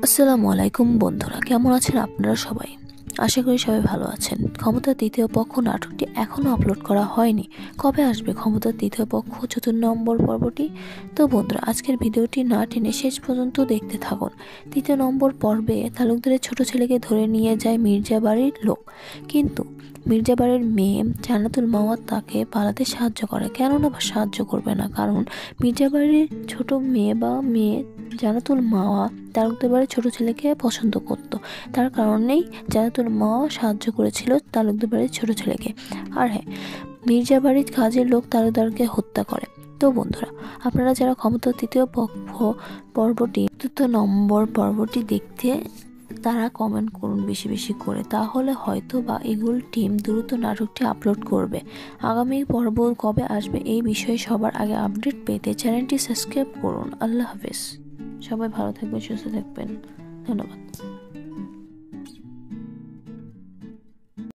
আসসালামু আলাইকুম বন্ধুরা, কেমন আছেন আপনারা সবাই? আশা করি সবাই ভালো আছেন। ক্ষমতার তৃতীয় পক্ষ নাটকটি এখনও আপলোড করা হয়নি। কবে আসবে ক্ষমতার তৃতীয় পক্ষ ৪র্থ নম্বর পর্বটি? তো বন্ধুরা, আজকের ভিডিওটি না টেনে শেষ পর্যন্ত দেখতে থাকুন। ৩য় নম্বর পর্বে তালুকদারের ছোট ছেলেকে ধরে নিয়ে যায় মির্জা বাড়ির লোক, কিন্তু মির্জা বাড়ির মেয়ে জান্নাতুল মাওয়া তাকে পালাতে সাহায্য করে। কেননা বা সাহায্য করবে না? কারণ মির্জা বাড়ির ছোট মেয়ে জান্নাতুল মাওয়া তালুকদার বাড়ির ছোট ছেলেকে পছন্দ করত। তার কারণেই জান্নাতুল মাওয়া সাহায্য করেছিল তালুকদার বাড়ির ছোট ছেলেকে। আর হ্যাঁ, মির্জা বাড়ির কাজের লোক তালুকদারকে হত্যা করে। তো বন্ধুরা, আপনারা যারা ক্ষমতার তৃতীয় পক্ষ পর্বটি ৪র্থ নম্বর পর্বটি দেখতে, তারা কমেন্ট করুন বেশি বেশি করে, তাহলে হয়তো বা এগুল টিম দ্রুত নাটকটি আপলোড করবে। আগামী পর্ব কবে আসবে এই বিষয়ে সবার আগে আপডেট পেতে চ্যানেলটি সাবস্ক্রাইব করুন। আল্লাহ হাফেজ। সবাই ভালো থাকবেন, সুস্থ থাকবেন। ধন্যবাদ।